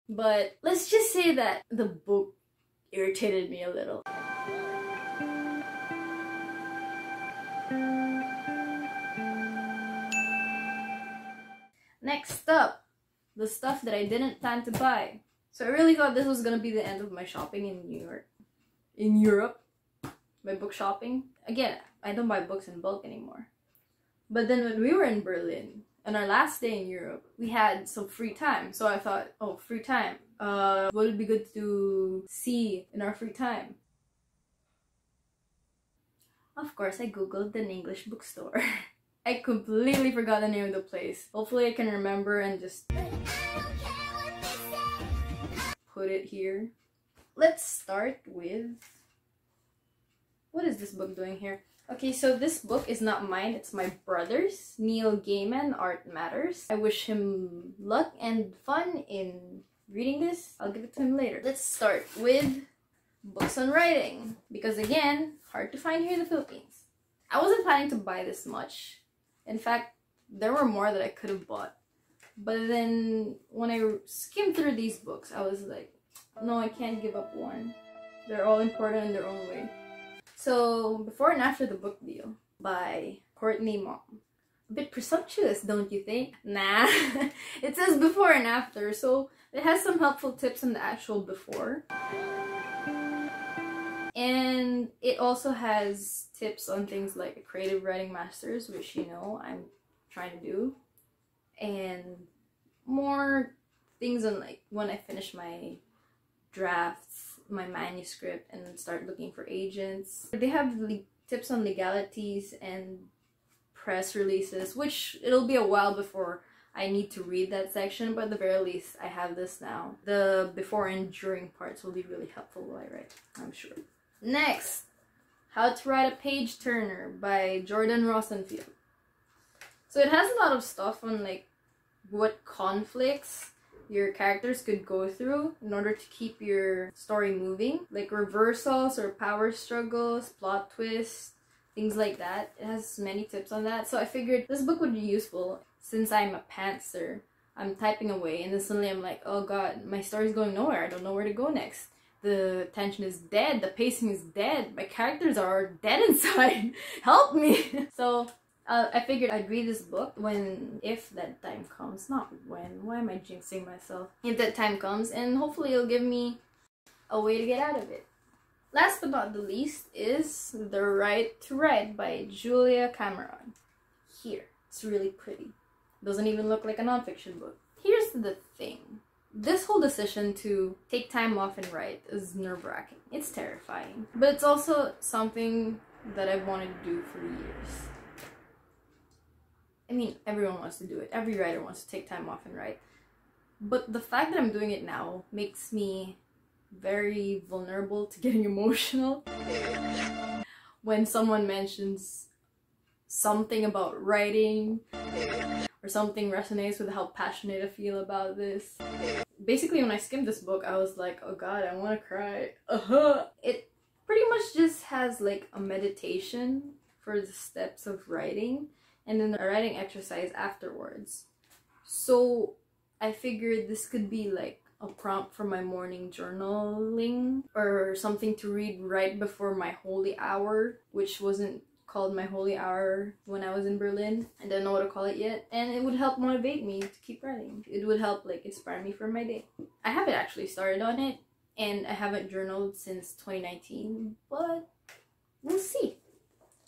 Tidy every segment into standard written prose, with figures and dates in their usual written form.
But let's just say that the book irritated me a little. Next up, the stuff that I didn't plan to buy. So I really thought this was gonna be the end of my shopping in New York. In Europe. My book shopping. Again, I don't buy books in bulk anymore. But then when we were in Berlin, on our last day in Europe, we had some free time. So I thought, oh, free time. What would be good to see in our free time? Of course, I googled an English bookstore. I completely forgot the name of the place. Hopefully I can remember and just put it here. Let's start with... what is this book doing here? Okay, so this book is not mine, it's my brother's. Neil Gaiman, Art Matters. I wish him luck and fun in reading this. I'll give it to him later. Let's start with books on writing. Because again, hard to find here in the Philippines. I wasn't planning to buy this much. In fact, there were more that I could have bought. But then when I skimmed through these books, I was like, no, I can't give up one. They're all important in their own way. So, Before and After the Book Deal by Courtney Mom. A bit presumptuous, don't you think? Nah, it says before and after, so it has some helpful tips on the actual before. And it also has tips on things like a creative writing masters, which you know I'm trying to do. And more things on like when I finish my drafts, my manuscript, and start looking for agents. They have tips on legalities and press releases, which it'll be a while before I need to read that section, but at the very least I have this now. The before and during parts will be really helpful while I write, I'm sure. Next, How to Write a Page Turner by Jordan Rosenfield. So it has a lot of stuff on like what conflicts your characters could go through in order to keep your story moving, like reversals or power struggles, plot twists, things like that. It has many tips on that, so I figured this book would be useful since I'm a pantser. I'm typing away and then suddenly I'm like, oh god, my story's going nowhere, I don't know where to go next. The tension is dead, the pacing is dead, my characters are dead inside. Help me! So I figured I'd read this book if that time comes. Not when. Why am I jinxing myself? If that time comes, and hopefully it'll give me a way to get out of it. Last but not the least is The Right to Write by Julia Cameron. Here. It's really pretty. Doesn't even look like a nonfiction book. Here's the thing. This whole decision to take time off and write is nerve-wracking. It's terrifying. But it's also something that I've wanted to do for years. I mean, everyone wants to do it. Every writer wants to take time off and write. But the fact that I'm doing it now makes me very vulnerable to getting emotional. When someone mentions something about writing, or something resonates with how passionate I feel about this. Basically, when I skimmed this book, I was like, oh god, I want to cry. It pretty much just has like a meditation for the steps of writing, and then a writing exercise afterwards. So I figured this could be like a prompt for my morning journaling, or something to read right before my holy hour, which wasn't called my holy hour when I was in Berlin. I don't know what to call it yet, and it would help motivate me to keep writing. It would help like inspire me for my day. I haven't actually started on it, and I haven't journaled since 2019, but we'll see.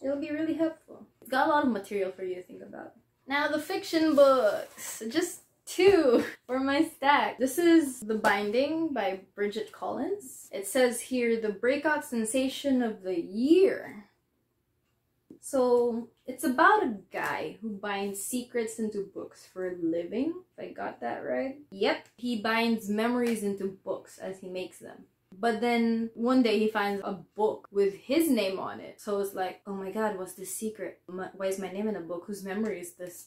It'll be really helpful. It's got a lot of material for you to think about. Now the fiction books, just 2 for my stack. This is The Binding by Bridget Collins. It says here, the breakout sensation of the year. So it's about a guy who binds secrets into books for a living, if I got that right. Yep, he binds memories into books as he makes them. But then one day he finds a book with his name on it. So it's like, oh my god, what's this secret? Why is my name in a book? Whose memory is this?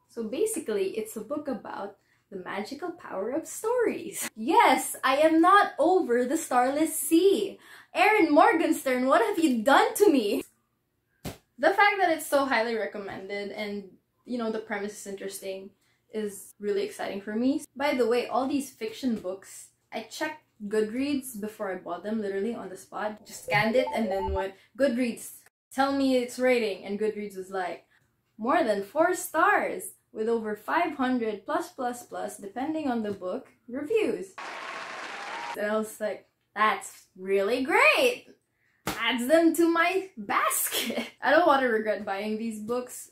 So basically, it's a book about the magical power of stories. Yes, I am not over the Starless Sea. Erin Morgenstern, what have you done to me? The fact that it's so highly recommended and, you know, the premise is interesting is really exciting for me. By the way, all these fiction books, I checked Goodreads before I bought them, literally on the spot. Just scanned it and then went, Goodreads, tell me its rating. And Goodreads was like, more than 4 stars with over 500 plus, depending on the book, reviews. And I was like, that's really great! Adds them to my basket. I don't want to regret buying these books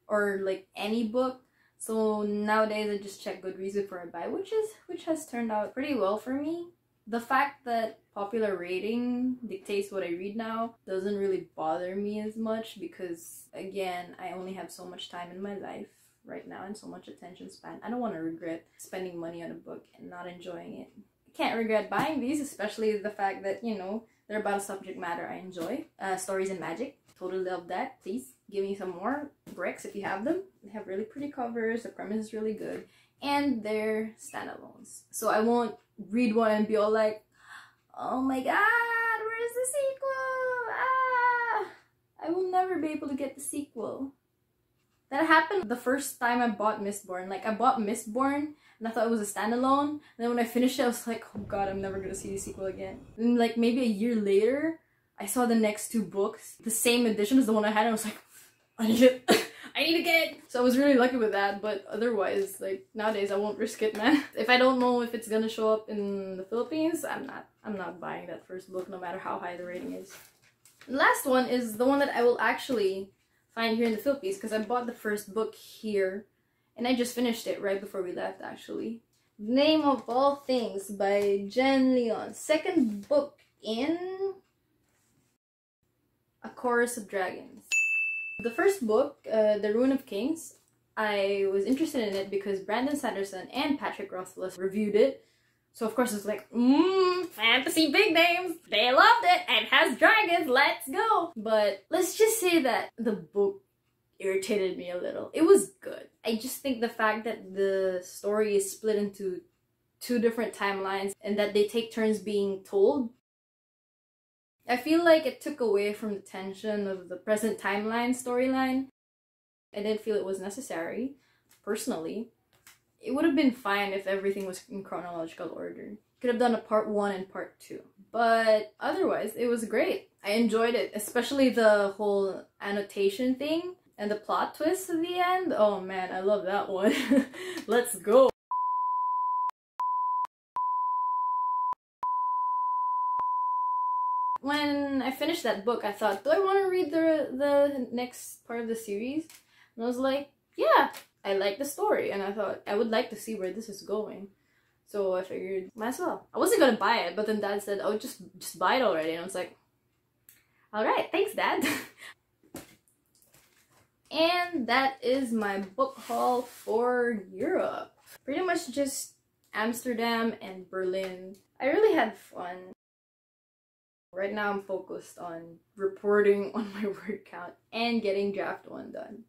or like any book. So nowadays I just check Goodreads before I buy, which has turned out pretty well for me. The fact that popular rating dictates what I read now doesn't really bother me as much because, again, I only have so much time in my life right now and so much attention span. I don't want to regret spending money on a book and not enjoying it. I can't regret buying these, especially the fact that, you know, they're about a subject matter I enjoy. Stories and magic. Totally love that. Please give me some more bricks if you have them. They have really pretty covers. The premise is really good. And they're standalones. So I won't read one and be all like, oh my god, where's the sequel? Ah! I will never be able to get the sequel. That happened the first time I bought Mistborn. Like, I bought Mistborn and I thought it was a standalone. And then when I finished it, I was like, oh god, I'm never gonna see the sequel again. And like maybe a year later, I saw the next 2 books, the same edition as the one I had, and I was like, I need it. I need to get it. So I was really lucky with that, but otherwise, like, nowadays I won't risk it, man. If I don't know if it's gonna show up in the Philippines, I'm not buying that first book, no matter how high the rating is. The last one is the one that I will actually find here in the Philippines, because I bought the first book here, and I just finished it right before we left, actually. Name of All Things by Jenn Lyons. Second book in A Chorus of Dragons. The first book, The Ruin of Kings, I was interested in it because Brandon Sanderson and Patrick Rothfuss reviewed it. So of course it's like, fantasy big names, they loved it, and it has dragons, let's go! But let's just say that the book irritated me a little. It was good. I just think the fact that the story is split into 2 different timelines and that they take turns being told, I feel like it took away from the tension of the present timeline storyline. I didn't feel it was necessary, personally. It would have been fine if everything was in chronological order. Could have done a part 1 and part 2. But otherwise, it was great. I enjoyed it, especially the whole annotation thing and the plot twist at the end. Oh man, I love that one. Let's go! When I finished that book, I thought, do I want to read the next part of the series? And I was like, yeah, I like the story, and I thought I would like to see where this is going. So I figured, might as well. I wasn't gonna buy it, but then Dad said, oh, just buy it already. And I was like, alright, thanks Dad. And that is my book haul for Europe. Pretty much just Amsterdam and Berlin. I really had fun. Right now I'm focused on reporting on my word count and getting draft 1 done.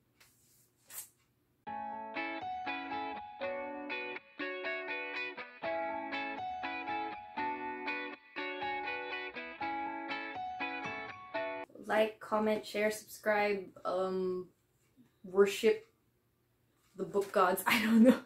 Like, comment, share, subscribe, worship the book gods, I don't know.